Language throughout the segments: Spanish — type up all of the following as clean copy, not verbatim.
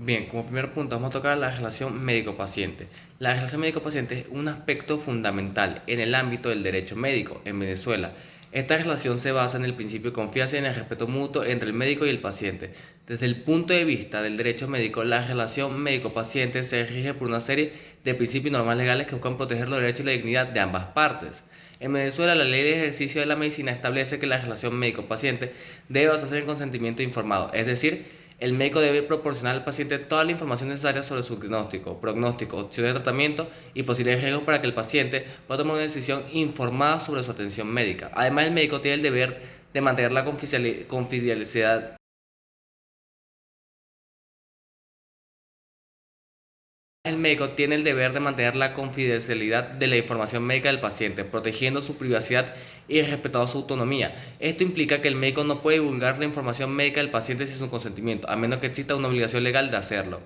Bien, como primer punto vamos a tocar la relación médico-paciente. La relación médico-paciente es un aspecto fundamental en el ámbito del derecho médico en Venezuela. Esta relación se basa en el principio de confianza y en el respeto mutuo entre el médico y el paciente. Desde el punto de vista del derecho médico, la relación médico-paciente se rige por una serie de principios y normas legales que buscan proteger los derechos y la dignidad de ambas partes. En Venezuela, la ley de ejercicio de la medicina establece que la relación médico-paciente debe basarse en el consentimiento informado, es decir, el médico debe proporcionar al paciente toda la información necesaria sobre su diagnóstico, pronóstico, opciones de tratamiento y posibles riesgos para que el paciente pueda tomar una decisión informada sobre su atención médica. Además, el médico tiene el deber de mantener la confidencialidad. El médico tiene el deber de mantener la confidencialidad de la información médica del paciente, protegiendo su privacidad y respetando su autonomía. Esto implica que el médico no puede divulgar la información médica del paciente sin su consentimiento, a menos que exista una obligación legal de hacerlo.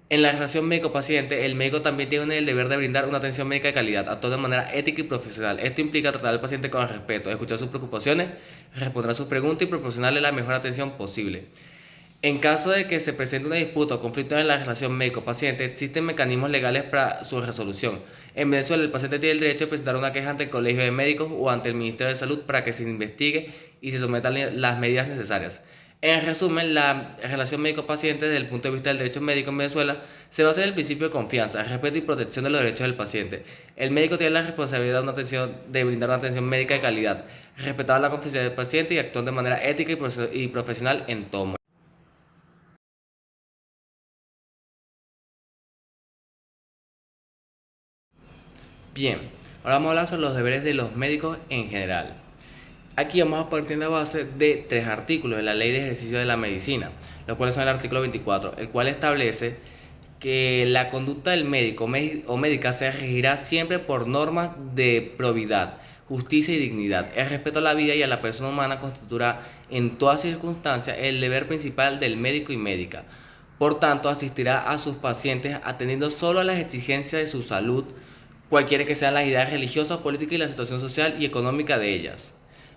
En la relación médico-paciente, el médico también tiene el deber de brindar una atención médica de calidad, actuando de manera ética y profesional. Esto implica tratar al paciente con respeto, escuchar sus preocupaciones, responder a sus preguntas y proporcionarle la mejor atención posible. En caso de que se presente una disputa o conflicto en la relación médico-paciente, existen mecanismos legales para su resolución. En Venezuela, el paciente tiene el derecho de presentar una queja ante el Colegio de Médicos o ante el Ministerio de Salud para que se investigue y se sometan las medidas necesarias. En resumen, la relación médico-paciente desde el punto de vista del derecho médico en Venezuela se basa en el principio de confianza, respeto y protección de los derechos del paciente. El médico tiene la responsabilidad de brindar una atención médica de calidad, respetar la confidencialidad del paciente y actuar de manera ética y profesional en todo momento. Bien, ahora vamos a hablar sobre los deberes de los médicos en general. Aquí vamos a partir de la base de tres artículos de la Ley de Ejercicio de la Medicina, los cuales son el artículo 24, el cual establece que la conducta del médico o médica se regirá siempre por normas de probidad, justicia y dignidad. El respeto a la vida y a la persona humana constituirá en todas circunstancias el deber principal del médico y médica. Por tanto, asistirá a sus pacientes atendiendo solo a las exigencias de su salud, cualquiera que sean las ideas religiosas, políticas y la situación social y económica de ellas.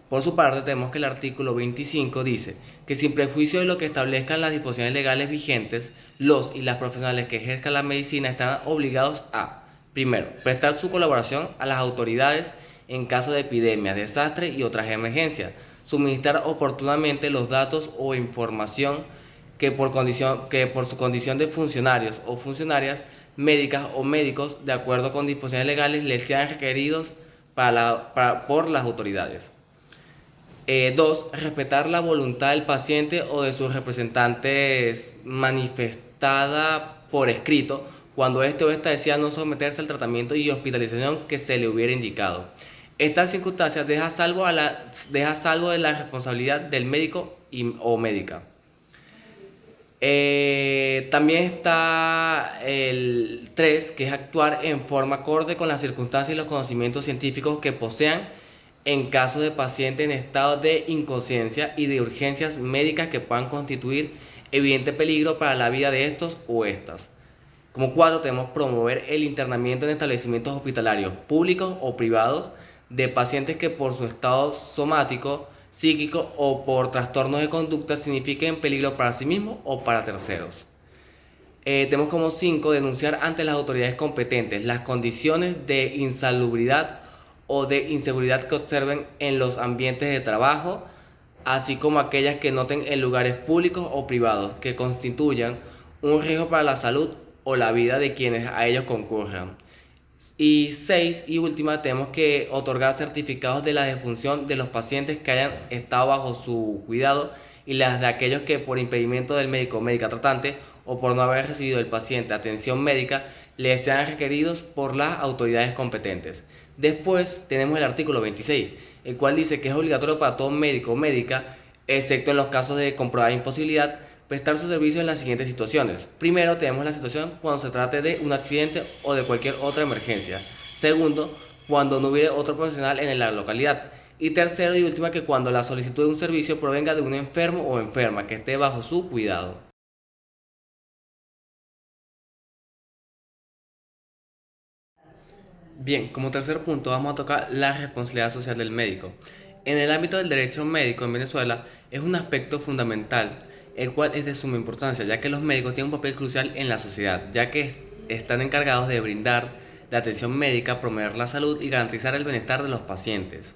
Por su parte, tenemos que el artículo 25 dice que sin prejuicio de lo que establezcan las disposiciones legales vigentes, los y las profesionales que ejerzan la medicina estarán obligados a, primero, prestar su colaboración a las autoridades en caso de epidemias, desastres y otras emergencias, suministrar oportunamente los datos o información que por su condición de funcionarios o funcionarias médicas o médicos, de acuerdo con disposiciones legales, les sean requeridos por las autoridades. 2. Respetar la voluntad del paciente o de sus representantes manifestada por escrito cuando este o esta decida no someterse al tratamiento y hospitalización que se le hubiera indicado. Estas circunstancias deja salvo de la responsabilidad del médico o médica. También está el 3, que es actuar en forma acorde con las circunstancias y los conocimientos científicos que posean en caso de pacientes en estado de inconsciencia y de urgencias médicas que puedan constituir evidente peligro para la vida de estos o estas. Como 4, tenemos promover el internamiento en establecimientos hospitalarios públicos o privados de pacientes que por su estado somático, psíquico o por trastornos de conducta signifiquen peligro para sí mismos o para terceros. Tenemos como 5, denunciar ante las autoridades competentes las condiciones de insalubridad o de inseguridad que observen en los ambientes de trabajo, así como aquellas que noten en lugares públicos o privados que constituyan un riesgo para la salud o la vida de quienes a ellos concurran. Y 6, y última, tenemos que otorgar certificados de la defunción de los pacientes que hayan estado bajo su cuidado y las de aquellos que por impedimento del médico o médica tratante o por no haber recibido el paciente atención médica les sean requeridos por las autoridades competentes. Después tenemos el artículo 26, el cual dice que es obligatorio para todo médico o médica, excepto en los casos de comprobada imposibilidad, prestar su servicio en las siguientes situaciones. Primero, tenemos la situación cuando se trate de un accidente o de cualquier otra emergencia. Segundo, cuando no hubiere otro profesional en la localidad. Y tercero y última, que cuando la solicitud de un servicio provenga de un enfermo o enferma que esté bajo su cuidado. Bien, como tercer punto vamos a tocar la responsabilidad social del médico. En el ámbito del derecho médico en Venezuela es un aspecto fundamental el cual es de suma importancia, ya que los médicos tienen un papel crucial en la sociedad, ya que están encargados de brindar la atención médica, promover la salud y garantizar el bienestar de los pacientes.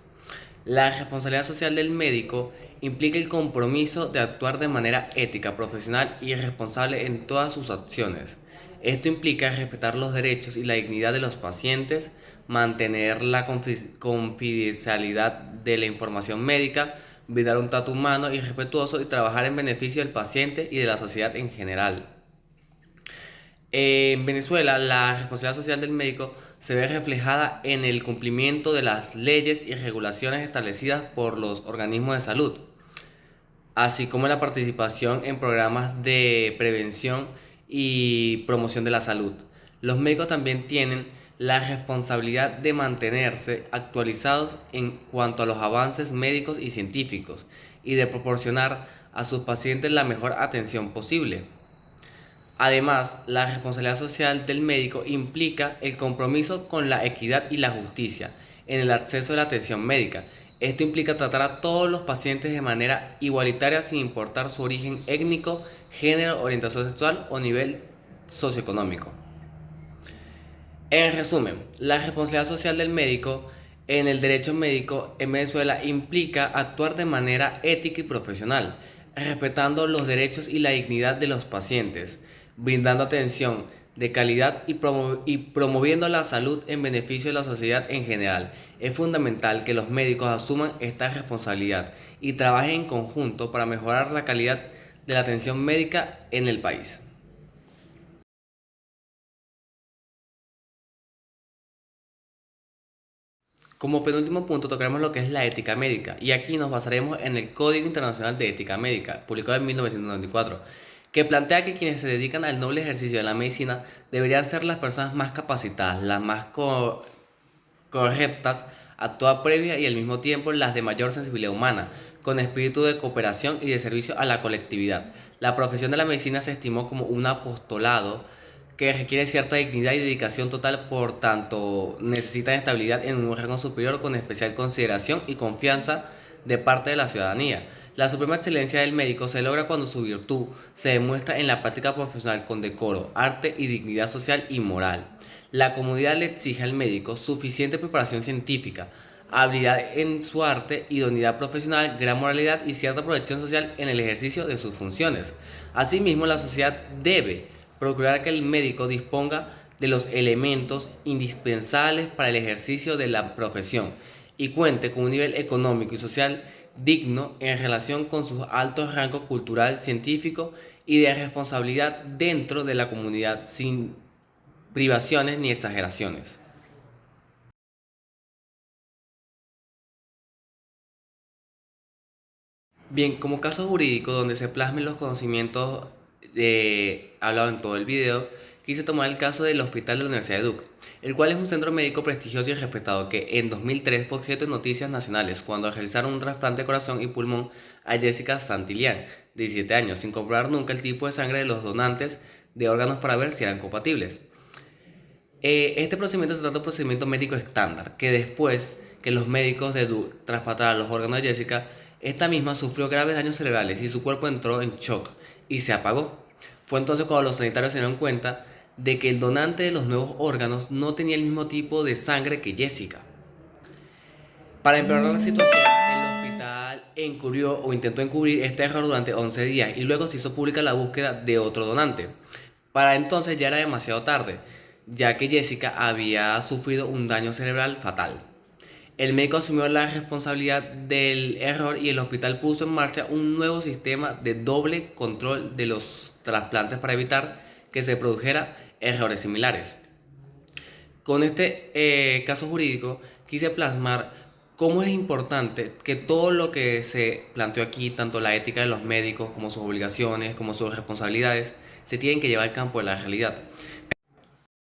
La responsabilidad social del médico implica el compromiso de actuar de manera ética, profesional y responsable en todas sus acciones. Esto implica respetar los derechos y la dignidad de los pacientes, mantener la confidencialidad de la información médica, brindar un trato humano y respetuoso y trabajar en beneficio del paciente y de la sociedad en general. En Venezuela, la responsabilidad social del médico se ve reflejada en el cumplimiento de las leyes y regulaciones establecidas por los organismos de salud, así como la participación en programas de prevención y promoción de la salud. Los médicos también tienen la responsabilidad de mantenerse actualizados en cuanto a los avances médicos y científicos y de proporcionar a sus pacientes la mejor atención posible. Además, la responsabilidad social del médico implica el compromiso con la equidad y la justicia en el acceso a la atención médica. Esto implica tratar a todos los pacientes de manera igualitaria sin importar su origen étnico, género, orientación sexual o nivel socioeconómico. En resumen, la responsabilidad social del médico en el derecho médico en Venezuela implica actuar de manera ética y profesional, respetando los derechos y la dignidad de los pacientes, brindando atención de calidad y promoviendo la salud en beneficio de la sociedad en general. Es fundamental que los médicos asuman esta responsabilidad y trabajen en conjunto para mejorar la calidad de la atención médica en el país. Como penúltimo punto tocaremos lo que es la ética médica, y aquí nos basaremos en el Código Internacional de Ética Médica, publicado en 1994, que plantea que quienes se dedican al noble ejercicio de la medicina deberían ser las personas más capacitadas, las más correctas a toda previa y al mismo tiempo las de mayor sensibilidad humana, con espíritu de cooperación y de servicio a la colectividad. La profesión de la medicina se estimó como un apostolado que requiere cierta dignidad y dedicación total, por tanto necesita estabilidad en un rango superior con especial consideración y confianza de parte de la ciudadanía. La suprema excelencia del médico se logra cuando su virtud se demuestra en la práctica profesional con decoro, arte y dignidad social y moral. La comunidad le exige al médico suficiente preparación científica, habilidad en su arte, idoneidad profesional, gran moralidad y cierta protección social en el ejercicio de sus funciones. Asimismo, la sociedad debe procurar que el médico disponga de los elementos indispensables para el ejercicio de la profesión y cuente con un nivel económico y social digno en relación con sus altos rangos cultural, científico y de responsabilidad dentro de la comunidad, sin privaciones ni exageraciones. Bien, como caso jurídico donde se plasmen los conocimientos hablado en todo el video, quise tomar el caso del Hospital de la Universidad de Duke, el cual es un centro médico prestigioso y respetado que en 2003 fue objeto de noticias nacionales cuando realizaron un trasplante de corazón y pulmón a Jessica Santillán, de 17 años, sin comprobar nunca el tipo de sangre de los donantes de órganos para ver si eran compatibles. Este procedimiento se trata de un procedimiento médico estándar, que después que los médicos de Duke trasplantaron los órganos de Jessica, esta misma sufrió graves daños cerebrales y su cuerpo entró en shock y se apagó. Fue entonces cuando los sanitarios se dieron cuenta de que el donante de los nuevos órganos no tenía el mismo tipo de sangre que Jessica. Para empeorar la situación, el hospital encubrió o intentó encubrir este error durante 11 días y luego se hizo pública la búsqueda de otro donante. Para entonces ya era demasiado tarde, ya que Jessica había sufrido un daño cerebral fatal. El médico asumió la responsabilidad del error y el hospital puso en marcha un nuevo sistema de doble control de los trasplantes para evitar que se produjeran errores similares. Con este caso jurídico quise plasmar cómo es importante que todo lo que se planteó aquí, tanto la ética de los médicos como sus obligaciones, como sus responsabilidades, se tienen que llevar al campo de la realidad.